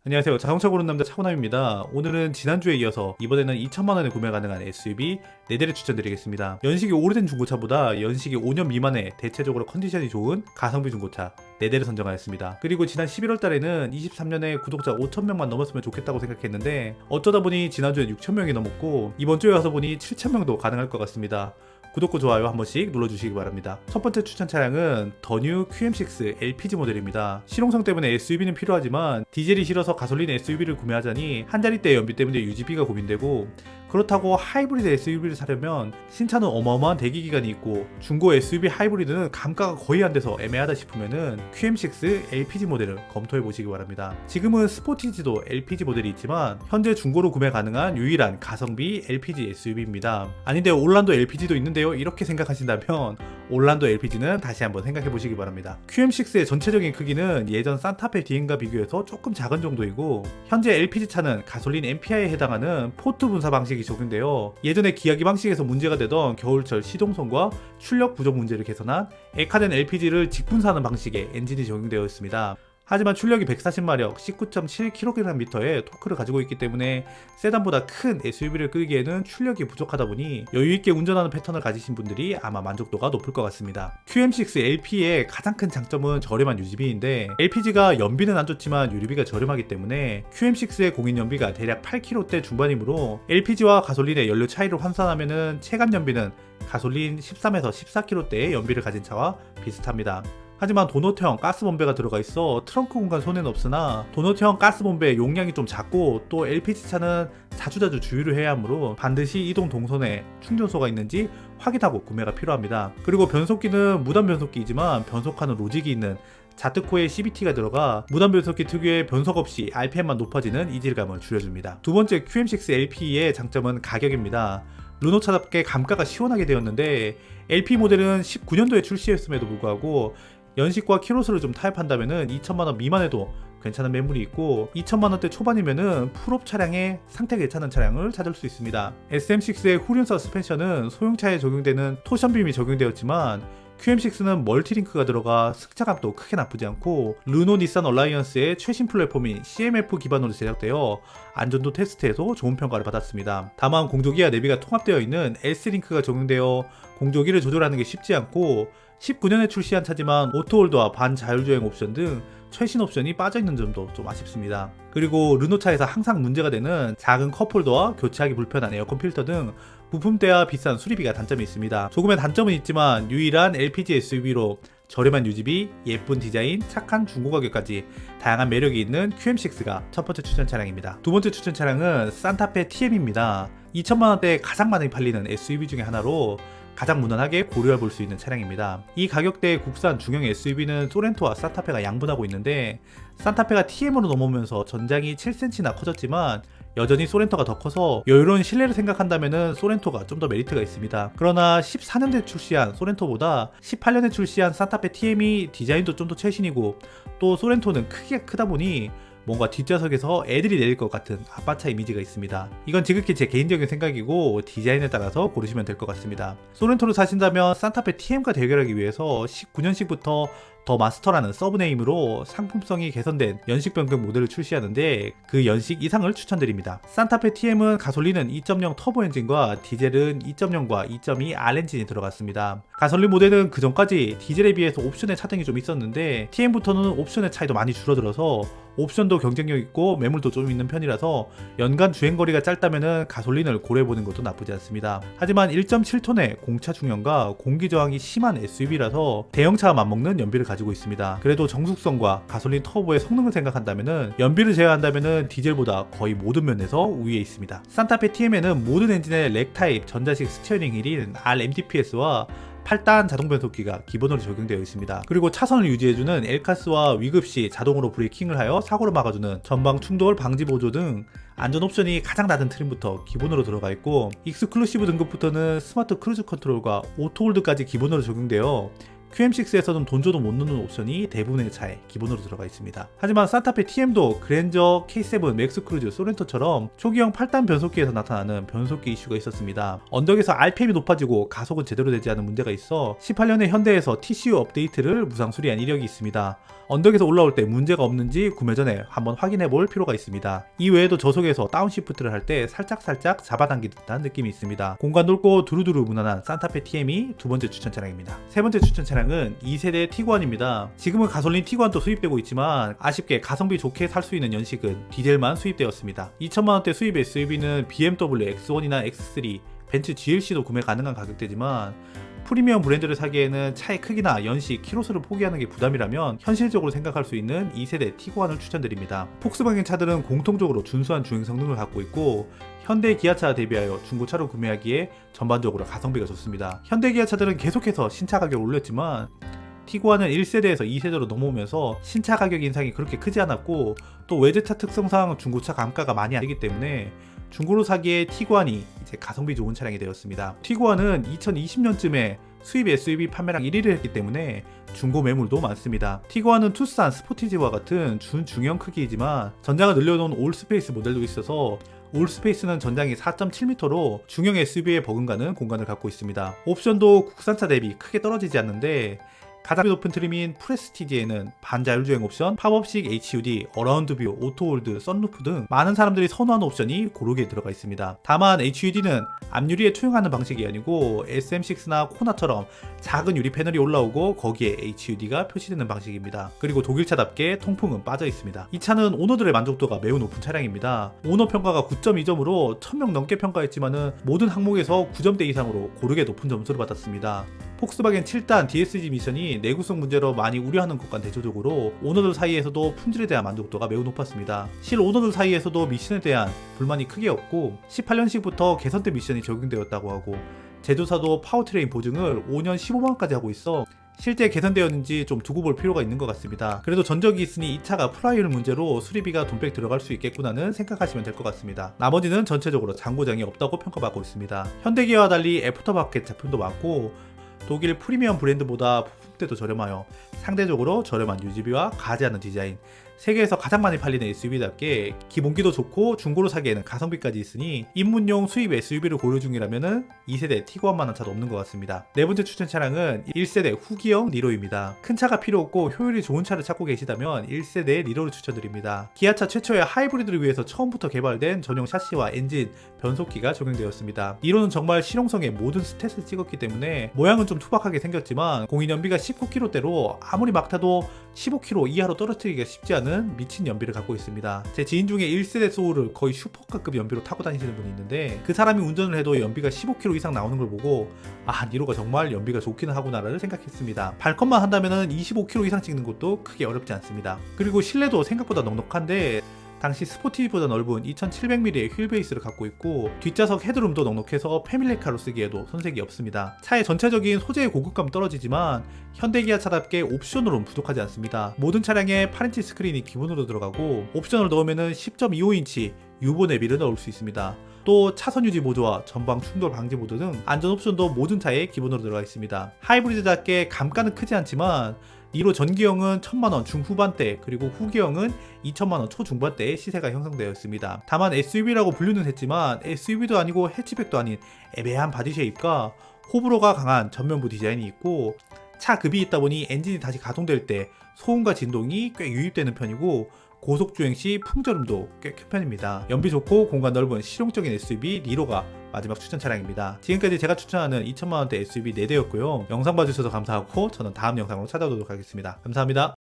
안녕하세요. 자동차 고르는 남자 차고남입니다. 오늘은 지난주에 이어서 이번에는 2천만원에 구매 가능한 SUV 4대를 추천드리겠습니다. 연식이 오래된 중고차보다 연식이 5년 미만의 대체적으로 컨디션이 좋은 가성비 중고차 4대를 선정하였습니다. 그리고 지난 11월 달에는 23년에 구독자 5천명만 넘었으면 좋겠다고 생각했는데 어쩌다 보니 지난주에 6천명이 넘었고 이번 주에 와서 보니 7천명도 가능할 것 같습니다. 구독과 좋아요 한 번씩 눌러주시기 바랍니다. 첫 번째 추천 차량은 더뉴 QM6 LPG 모델입니다. 실용성 때문에 SUV는 필요하지만 디젤이 싫어서 가솔린 SUV를 구매하자니 한 자릿대 연비 때문에 유지비가 고민되고, 그렇다고 하이브리드 SUV를 사려면 신차는 어마어마한 대기기간이 있고 중고 SUV 하이브리드는 감가가 거의 안 돼서 애매하다 싶으면은 QM6 LPG 모델을 검토해 보시기 바랍니다. 지금은 스포티지도 LPG 모델이 있지만 현재 중고로 구매 가능한 유일한 가성비 LPG SUV입니다. 아닌데 올란도 LPG도 있는데요, 이렇게 생각하신다면 올란도 LPG는 다시 한번 생각해 보시기 바랍니다. QM6의 전체적인 크기는 예전 산타페 DN과 비교해서 조금 작은 정도이고, 현재 LPG 차는 가솔린 MPI에 해당하는 포트 분사 방식이 적용되어 예전에 기하기 방식에서 문제가 되던 겨울철 시동성과 출력 부족 문제를 개선한 액화된 LPG를 직분사하는 방식의 엔진이 적용되어 있습니다. 하지만 출력이 140마력, 19.7kgm의 토크를 가지고 있기 때문에 세단보다 큰 SUV를 끌기에는 출력이 부족하다 보니 여유있게 운전하는 패턴을 가지신 분들이 아마 만족도가 높을 것 같습니다. QM6 LP의 가장 큰 장점은 저렴한 유지비인데, LPG가 연비는 안 좋지만 유류비가 저렴하기 때문에 QM6의 공인 연비가 대략 8km대 중반이므로 LPG와 가솔린의 연료 차이를 환산하면 체감 연비는 가솔린 13에서 14km대의 연비를 가진 차와 비슷합니다. 하지만 도넛형 가스본배가 들어가 있어 트렁크 공간 손해는 없으나 도넛형 가스본배의 용량이 좀 작고 또 LPG차는 자주자주 주유를 해야 하므로 반드시 이동 동선에 충전소가 있는지 확인하고 구매가 필요합니다. 그리고 변속기는 무단 변속기이지만 변속하는 로직이 있는 자트코의 CVT가 들어가 무단 변속기 특유의 변속 없이 RPM만 높아지는 이질감을 줄여줍니다. 두 번째 QM6 LP의 장점은 가격입니다. 르노차답게 감가가 시원하게 되었는데 LP 모델은 19년도에 출시했음에도 불구하고 연식과 키로수를 좀 타협한다면은 2천만원 미만에도 괜찮은 매물이 있고, 2천만원대 초반이면은 풀옵 차량에 상태 괜찮은 차량을 찾을 수 있습니다. SM6의 후륜 서스펜션은 소형차에 적용되는 토션빔이 적용되었지만 QM6는 멀티링크가 들어가 승차감도 크게 나쁘지 않고, 르노 닛산 얼라이언스의 최신 플랫폼인 CMF 기반으로 제작되어 안전도 테스트에서 좋은 평가를 받았습니다. 다만 공조기와 내비가 통합되어 있는 S링크가 적용되어 공조기를 조절하는 게 쉽지 않고, 19년에 출시한 차지만 오토홀드와 반자율주행 옵션 등 최신 옵션이 빠져있는 점도 좀 아쉽습니다. 그리고 르노차에서 항상 문제가 되는 작은 컵홀더와 교체하기 불편한 에어컨 필터 등 부품대와 비싼 수리비가 단점이 있습니다. 조금의 단점은 있지만 유일한 LPG SUV로 저렴한 유지비, 예쁜 디자인, 착한 중고 가격까지 다양한 매력이 있는 QM6가 첫 번째 추천 차량입니다. 두 번째 추천 차량은 산타페 TM입니다. 2천만원대에 가장 많이 팔리는 SUV 중에 하나로 가장 무난하게 고려해 볼 수 있는 차량입니다. 이 가격대의 국산 중형 SUV는 소렌토와 산타페가 양분하고 있는데, 산타페가 TM으로 넘어오면서 전장이 7cm나 커졌지만 여전히 소렌토가 더 커서 여유로운 실내를 생각한다면 소렌토가 좀 더 메리트가 있습니다. 그러나 14년대 출시한 소렌토보다 18년에 출시한 산타페 TM이 디자인도 좀 더 최신이고, 또 소렌토는 크기가 크다 보니 뭔가 뒷좌석에서 애들이 내릴 것 같은 아빠차 이미지가 있습니다. 이건 지극히 제 개인적인 생각이고 디자인에 따라서 고르시면 될 것 같습니다. 소렌토를 사신다면 산타페 TM과 대결하기 위해서 19년식부터 더 마스터라는 서브네임으로 상품성이 개선된 연식 변경 모델을 출시하는데 그 연식 이상을 추천드립니다. 산타페 TM은 가솔린은 2.0 터보 엔진과 디젤은 2.0과 2.2 R 엔진이 들어갔습니다. 가솔린 모델은 그 전까지 디젤에 비해서 옵션의 차등이 좀 있었는데 TM부터는 옵션의 차이도 많이 줄어들어서 옵션도 경쟁력 있고 매물도 좀 있는 편이라서 연간 주행거리가 짧다면 가솔린을 고려해보는 것도 나쁘지 않습니다. 하지만 1.7톤의 공차 중형과 공기저항이 심한 SUV라서 대형차와 맞먹는 연비를 가지고 있습니다. 그래도 정숙성과 가솔린 터보의 성능을 생각한다면 연비를 제외한다면 디젤보다 거의 모든 면에서 우위에 있습니다. 산타페 TM에는 모든 엔진의 렉 타입 전자식 스티어링 휠인 RMDPS와 8단 자동 변속기가 기본으로 적용되어 있습니다. 그리고 차선을 유지해주는 엘카스와 위급시 자동으로 브레이킹을 하여 사고를 막아주는 전방 충돌 방지 보조 등 안전 옵션이 가장 낮은 트림부터 기본으로 들어가 있고, 익스클루시브 등급부터는 스마트 크루즈 컨트롤과 오토홀드까지 기본으로 적용되어 QM6에서는 돈 줘도 못 넣는 옵션이 대부분의 차에 기본으로 들어가 있습니다. 하지만 산타페 TM도 그랜저, K7, 맥스크루즈, 소렌토처럼 초기형 8단 변속기에서 나타나는 변속기 이슈가 있었습니다. 언덕에서 RPM이 높아지고 가속은 제대로 되지 않은 문제가 있어 18년에 현대에서 TCU 업데이트를 무상 수리한 이력이 있습니다. 언덕에서 올라올 때 문제가 없는지 구매 전에 한번 확인해 볼 필요가 있습니다. 이 외에도 저속에서 다운시프트를 할 때 살짝 잡아당긴 듯한 느낌이 있습니다. 공간 넓고 두루두루 무난한 산타페 TM이 두 번째 추천 차량입니다. 세 번째 추천 차량은 2세대 티구안입니다. 지금은 가솔린 티구안도 수입되고 있지만 아쉽게 가성비 좋게 살 수 있는 연식은 디젤만 수입되었습니다. 2천만원대 수입 SUV는 BMW X1이나 X3, 벤츠 GLC도 구매 가능한 가격대지만 프리미엄 브랜드를 사기에는 차의 크기나 연식, 키로수를 포기하는 게 부담이라면 현실적으로 생각할 수 있는 2세대 티구안을 추천드립니다. 폭스바겐 차들은 공통적으로 준수한 주행 성능을 갖고 있고 현대 기아차 대비하여 중고차로 구매하기에 전반적으로 가성비가 좋습니다. 현대 기아차들은 계속해서 신차 가격을 올렸지만 티구안은 1세대에서 2세대로 넘어오면서 신차 가격 인상이 그렇게 크지 않았고 또 외제차 특성상 중고차 감가가 많이 안 되기 때문에 중고로 사기에 티구안이 이제 가성비 좋은 차량이 되었습니다. 티구안은 2020년쯤에 수입 SUV 판매량 1위를 했기 때문에 중고 매물도 많습니다. 티구안은 투싼 스포티지와 같은 중형 크기이지만 전장을 늘려놓은 올스페이스 모델도 있어서 올스페이스는 전장이 4.7m로 중형 SUV에 버금가는 공간을 갖고 있습니다. 옵션도 국산차 대비 크게 떨어지지 않는데 가장 높은 트림인 프레스티지에는 반자율주행 옵션, 팝업식 HUD, 어라운드 뷰, 오토홀드, 썬루프 등 많은 사람들이 선호하는 옵션이 고르게 들어가 있습니다. 다만 HUD는 앞유리에 투영하는 방식이 아니고 SM6나 코나처럼 작은 유리 패널이 올라오고 거기에 HUD가 표시되는 방식입니다. 그리고 독일차답게 통풍은 빠져 있습니다. 이 차는 오너들의 만족도가 매우 높은 차량입니다. 오너 평가가 9.2점으로 1000명 넘게 평가했지만은 모든 항목에서 9점대 이상으로 고르게 높은 점수를 받았습니다. 폭스바겐 7단 DSG 미션이 내구성 문제로 많이 우려하는 것과 대조적으로 오너들 사이에서도 품질에 대한 만족도가 매우 높았습니다. 실 오너들 사이에서도 미션에 대한 불만이 크게 없고 18년식부터 개선된 미션이 적용되었다고 하고 제조사도 파워트레인 보증을 5년 15만원까지 하고 있어 실제 개선되었는지 좀 두고 볼 필요가 있는 것 같습니다. 그래도 전적이 있으니 이 차가 플라이율 문제로 수리비가 돈백 들어갈 수 있겠구나는 생각하시면 될 것 같습니다. 나머지는 전체적으로 잔고장이 없다고 평가받고 있습니다. 현대기아와 달리 애프터마켓 제품도 많고 독일 프리미엄 브랜드보다 부품대도 저렴하여 상대적으로 저렴한 유지비와 가지 않은 디자인, 세계에서 가장 많이 팔리는 SUV답게 기본기도 좋고 중고로 사기에는 가성비까지 있으니 입문용 수입 SUV를 고려 중이라면 2세대 티구안만한 차도 없는 것 같습니다. 네 번째 추천 차량은 1세대 후기형 니로입니다. 큰 차가 필요 없고 효율이 좋은 차를 찾고 계시다면 1세대 니로를 추천드립니다. 기아차 최초의 하이브리드를 위해서 처음부터 개발된 전용 샤시와 엔진, 변속기가 적용되었습니다. 니로는 정말 실용성의 모든 스탯을 찍었기 때문에 모양은 좀 투박하게 생겼지만 공인연비가 19km대로 아무리 막 타도 15km 이하로 떨어뜨리기가 쉽지 않은 미친 연비를 갖고 있습니다. 제 지인 중에 1세대 소울을 거의 슈퍼카급 연비로 타고 다니시는 분이 있는데 그 사람이 운전을 해도 연비가 15km 이상 나오는 걸 보고 아 니로가 정말 연비가 좋기는 하구나를 생각했습니다. 발컷만 한다면 25km 이상 찍는 것도 크게 어렵지 않습니다. 그리고 실내도 생각보다 넉넉한데 당시 스포티지보다 넓은 2700mm의 휠 베이스를 갖고 있고 뒷좌석 헤드룸도 넉넉해서 패밀리카로 쓰기에도 손색이 없습니다. 차의 전체적인 소재의 고급감 떨어지지만 현대기아차답게 옵션으로는 부족하지 않습니다. 모든 차량에 8인치 스크린이 기본으로 들어가고 옵션을 넣으면 10.25인치 유보 내비를 넣을 수 있습니다. 또 차선 유지 보조와 전방 충돌 방지 모드 등 안전 옵션도 모든 차에 기본으로 들어가 있습니다. 하이브리드답게 감가는 크지 않지만 니로 전기형은 1000만원 중후반대 그리고 후기형은 2000만원 초중반대의 시세가 형성되어 있습니다. 다만 SUV라고 분류는 했지만 SUV도 아니고 해치백도 아닌 애매한 바디 쉐입과 호불호가 강한 전면부 디자인이 있고 차 급이 있다 보니 엔진이 다시 가동될 때 소음과 진동이 꽤 유입되는 편이고 고속주행 시 풍절음도 꽤 큰 편입니다. 연비 좋고 공간 넓은 실용적인 SUV 니로가 마지막 추천 차량입니다. 지금까지 제가 추천하는 2000만원대 SUV 4대였고요. 영상 봐주셔서 감사하고 저는 다음 영상으로 찾아오도록 하겠습니다. 감사합니다.